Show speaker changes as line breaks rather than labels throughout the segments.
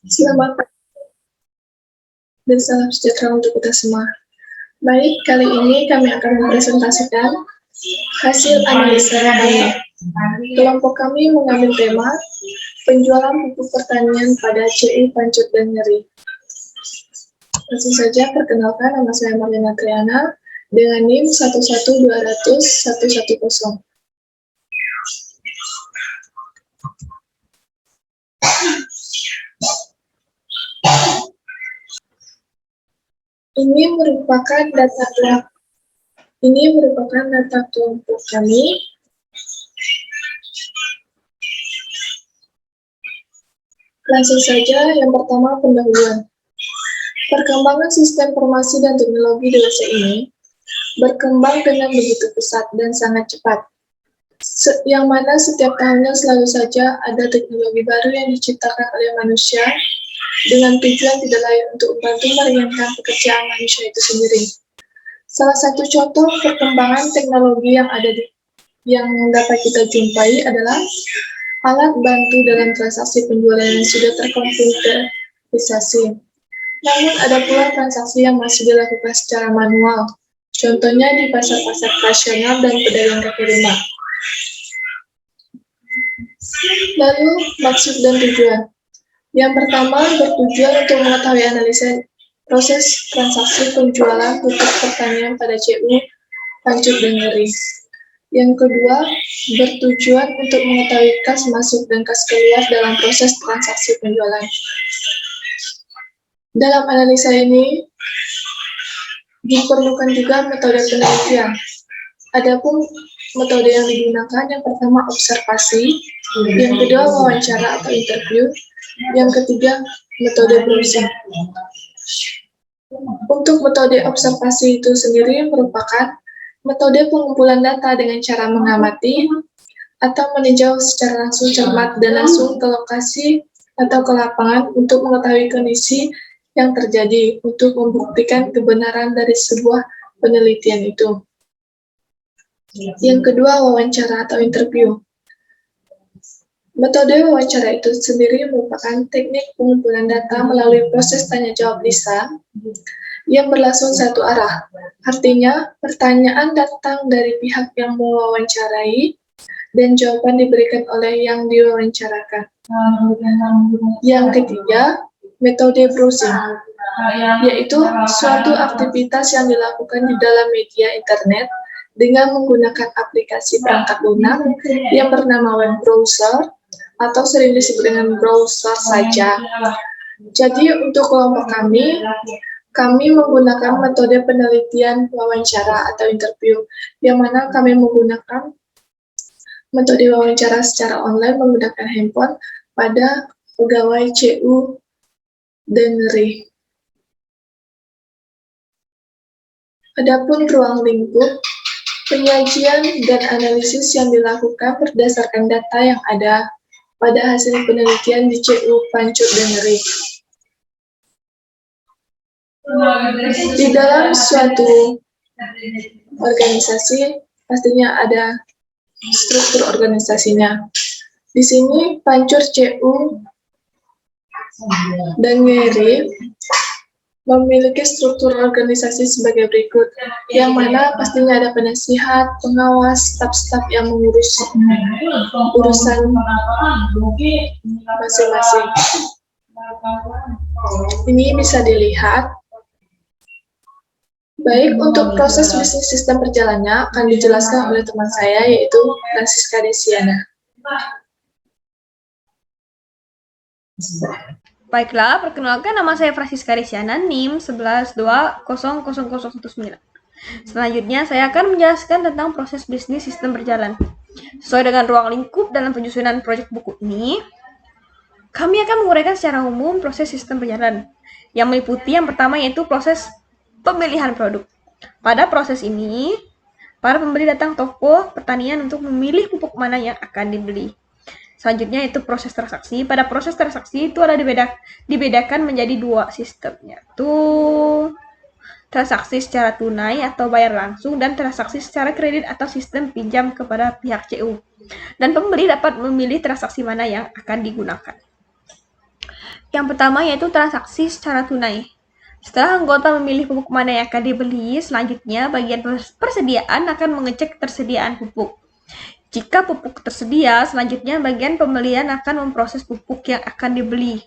Selamat pagi dan salam sejahtera untuk kita semua. Baik, kali ini kami akan mempresentasikan hasil analisa kami. Kelompok kami mengambil tema penjualan pupuk pertanian pada CI Pancut dan Nyeri. Langsung saja perkenalkan, nama saya Marlina Triana dengan NIM 11200-110. Ini merupakan data kelompok kami. Langsung saja, yang pertama pendahuluan. Perkembangan sistem informasi dan teknologi dewasa ini berkembang dengan begitu pesat dan sangat cepat. Yang mana setiap tahunnya selalu saja ada teknologi baru yang diciptakan oleh manusia dengan tujuan tidak lain untuk membantu meringankan pekerjaan manusia itu sendiri. Salah satu contoh perkembangan teknologi yang dapat kita jumpai adalah alat bantu dalam transaksi penjualan yang sudah terkomputerisasi. Namun ada pula transaksi yang masih dilakukan secara manual, contohnya di pasar-pasar tradisional dan pedagang kaki lima. Lalu, maksud dan tujuan. Yang pertama, bertujuan untuk mengetahui analisa proses transaksi penjualan pupuk pertanian pada CU Pancut dan Nyeri. Yang kedua, bertujuan untuk mengetahui kas masuk dan kas keluar dalam proses transaksi penjualan. Dalam analisa ini, diperlukan juga metode penelitian. Adapun metode yang digunakan, yang pertama observasi, yang kedua wawancara atau interview, yang ketiga metode browsing. Untuk metode observasi itu sendiri merupakan metode pengumpulan data dengan cara mengamati atau meninjau secara langsung cermat dan langsung ke lokasi atau ke lapangan untuk mengetahui kondisi yang terjadi untuk membuktikan kebenaran dari sebuah penelitian itu. Yang kedua, wawancara atau interview. Metode wawancara itu sendiri merupakan teknik pengumpulan data melalui proses tanya-jawab lisan yang berlangsung satu arah. Artinya, pertanyaan datang dari pihak yang mewawancarai dan jawaban diberikan oleh yang diwawancarakan. Yang ketiga, metode browsing, yaitu suatu aktivitas yang dilakukan di dalam media internet dengan menggunakan aplikasi perangkat lunak yang bernama web browser atau sering disebut dengan browser saja. Jadi untuk kelompok kami menggunakan metode penelitian wawancara atau interview, yang mana kami menggunakan metode wawancara secara online menggunakan handphone pada pegawai CU dan Nyeri. Adapun ruang lingkup, penyajian dan analisis yang dilakukan berdasarkan data yang ada pada hasil penelitian di CU Pancut dan Nyeri. Di dalam suatu organisasi pastinya ada struktur organisasinya. Di sini Pancut, CU dan Nyeri memiliki struktur organisasi sebagai berikut, yang mana pastinya ada penasihat, pengawas, staf-staf yang mengurus urusan masing-masing. Ini bisa dilihat. Baik, untuk proses bisnis sistem perjalanannya akan dijelaskan oleh teman saya, yaitu Francisca Desiana.
Baiklah, perkenalkan nama saya Francisca Desiana, NIM 11200019. Selanjutnya, saya akan menjelaskan tentang proses bisnis sistem berjalan. Sesuai dengan ruang lingkup dalam penyusunan proyek buku ini, kami akan menguraikan secara umum proses sistem berjalan, yang meliputi yang pertama yaitu proses pemilihan produk. Pada proses ini, para pembeli datang toko pertanian untuk memilih pupuk mana yang akan dibeli. Selanjutnya itu proses transaksi. Pada proses transaksi itu ada dibedakan menjadi dua sistem, yaitu transaksi secara tunai atau bayar langsung dan transaksi secara kredit atau sistem pinjam kepada pihak CU. Dan pembeli dapat memilih transaksi mana yang akan digunakan. Yang pertama yaitu transaksi secara tunai. Setelah anggota memilih pupuk mana yang akan dibeli, selanjutnya bagian persediaan akan mengecek ketersediaan pupuk. Jika pupuk tersedia, selanjutnya bagian pembelian akan memproses pupuk yang akan dibeli.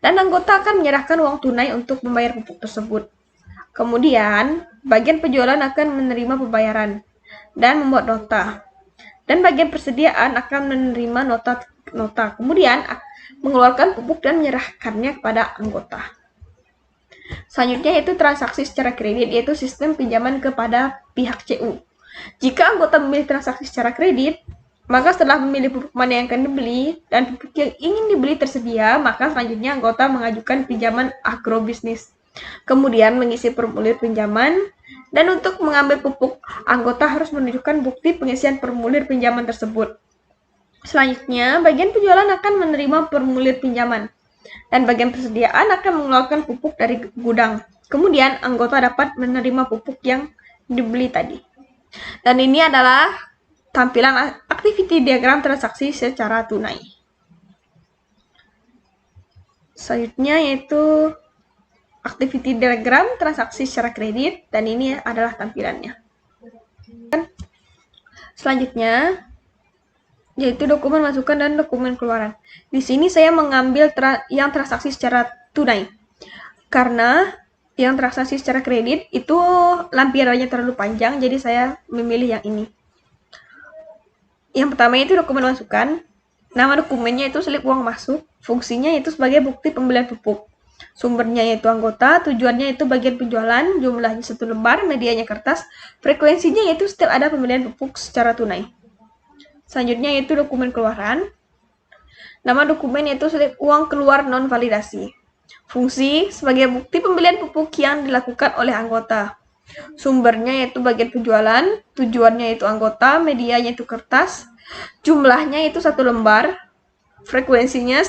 Dan anggota akan menyerahkan uang tunai untuk membayar pupuk tersebut. Kemudian, bagian penjualan akan menerima pembayaran dan membuat nota. Dan bagian persediaan akan menerima nota. Kemudian, mengeluarkan pupuk dan menyerahkannya kepada anggota. Selanjutnya yaitu transaksi secara kredit, yaitu sistem pinjaman kepada pihak CU. Jika anggota memilih transaksi secara kredit, maka setelah memilih pupuk mana yang akan dibeli dan pupuk yang ingin dibeli tersedia, maka selanjutnya anggota mengajukan pinjaman agrobisnis. Kemudian mengisi formulir pinjaman, dan untuk mengambil pupuk, anggota harus menunjukkan bukti pengisian formulir pinjaman tersebut. Selanjutnya, bagian penjualan akan menerima formulir pinjaman, dan bagian persediaan akan mengeluarkan pupuk dari gudang. Kemudian, anggota dapat menerima pupuk yang dibeli tadi. Dan ini adalah tampilan activity diagram transaksi secara tunai. Selanjutnya yaitu activity diagram transaksi secara kredit, dan ini adalah tampilannya. Selanjutnya yaitu dokumen masukan dan dokumen keluaran. Di sini saya mengambil yang transaksi secara tunai, karena yang transaksi secara kredit itu lampirannya terlalu panjang, jadi saya memilih yang ini. Yang pertama itu dokumen masukan. Nama dokumennya itu slip uang masuk, fungsinya itu sebagai bukti pembelian pupuk. Sumbernya yaitu anggota, tujuannya itu bagian penjualan, jumlahnya 1 lembar, medianya kertas, frekuensinya yaitu setiap ada pembelian pupuk secara tunai. Selanjutnya yaitu dokumen keluaran. Nama dokumen yaitu slip uang keluar non-validasi. Fungsi sebagai bukti pembelian pupuk yang dilakukan oleh anggota. Sumbernya yaitu bagian penjualan, tujuannya yaitu anggota, medianya itu kertas, jumlahnya itu 1 lembar, frekuensinya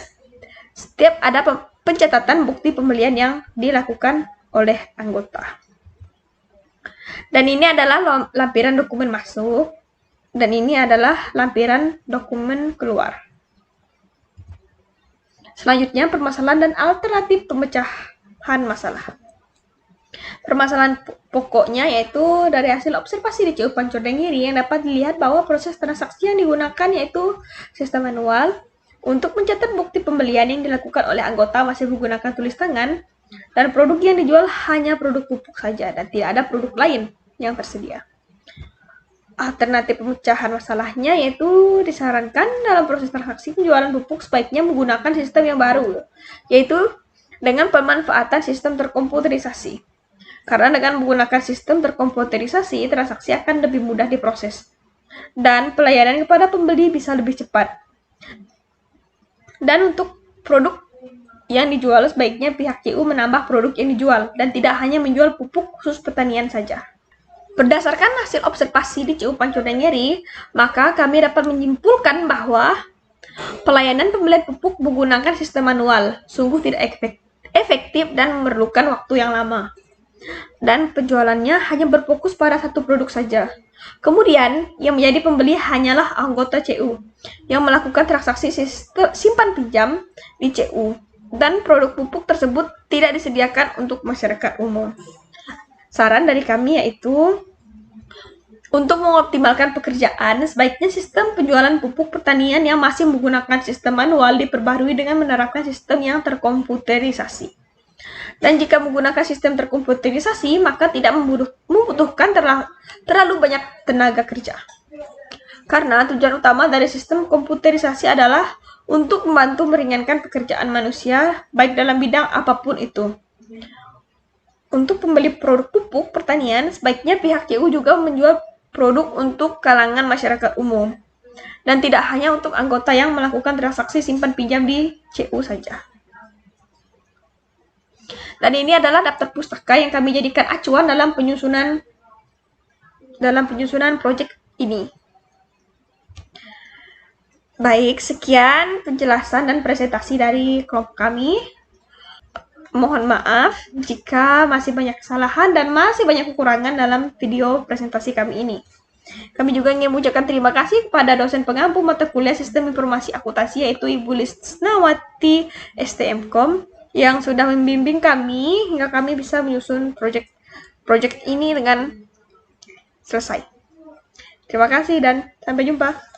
setiap ada pencatatan bukti pembelian yang dilakukan oleh anggota. Dan ini adalah lampiran dokumen masuk, dan ini adalah lampiran dokumen keluar. Selanjutnya, permasalahan dan alternatif pemecahan masalah. Permasalahan pokoknya yaitu dari hasil observasi di CU Pancordengiri yang dapat dilihat bahwa proses transaksi yang digunakan yaitu sistem manual. Untuk mencatat bukti pembelian yang dilakukan oleh anggota masih menggunakan tulis tangan, dan produk yang dijual hanya produk pupuk saja dan tidak ada produk lain yang tersedia. Alternatif pemecahan masalahnya yaitu disarankan dalam proses transaksi penjualan pupuk sebaiknya menggunakan sistem yang baru, yaitu dengan pemanfaatan sistem terkomputerisasi. Karena dengan menggunakan sistem terkomputerisasi, transaksi akan lebih mudah diproses, dan pelayanan kepada pembeli bisa lebih cepat. Dan untuk produk yang dijual, sebaiknya pihak CU menambah produk yang dijual dan tidak hanya menjual pupuk khusus pertanian saja. Berdasarkan hasil observasi di CU Pancordengiri, maka kami dapat menyimpulkan bahwa pelayanan pembelian pupuk menggunakan sistem manual sungguh tidak efektif dan memerlukan waktu yang lama. Dan penjualannya hanya berfokus pada satu produk saja. Kemudian, yang menjadi pembeli hanyalah anggota CU yang melakukan transaksi simpan pinjam di CU, dan produk pupuk tersebut tidak disediakan untuk masyarakat umum. Saran dari kami yaitu untuk mengoptimalkan pekerjaan, sebaiknya sistem penjualan pupuk pertanian yang masih menggunakan sistem manual diperbarui dengan menerapkan sistem yang terkomputerisasi. Dan jika menggunakan sistem terkomputerisasi, maka tidak membutuhkan terlalu banyak tenaga kerja. Karena tujuan utama dari sistem komputerisasi adalah untuk membantu meringankan pekerjaan manusia, baik dalam bidang apapun itu. Untuk pembeli produk pupuk pertanian, sebaiknya pihak CU juga menjual produk untuk kalangan masyarakat umum, dan tidak hanya untuk anggota yang melakukan transaksi simpan pinjam di CU saja. Dan ini adalah daftar pustaka yang kami jadikan acuan dalam penyusunan proyek ini. Baik, sekian penjelasan dan presentasi dari kelompok kami. Mohon maaf jika masih banyak kesalahan dan masih banyak kekurangan dalam video presentasi kami ini. Kami juga ingin mengucapkan terima kasih kepada dosen pengampu mata kuliah Sistem Informasi Akuntansi yaitu Ibu Lisnawati STMkom yang sudah membimbing kami hingga kami bisa menyusun proyek ini dengan selesai. Terima kasih dan sampai jumpa.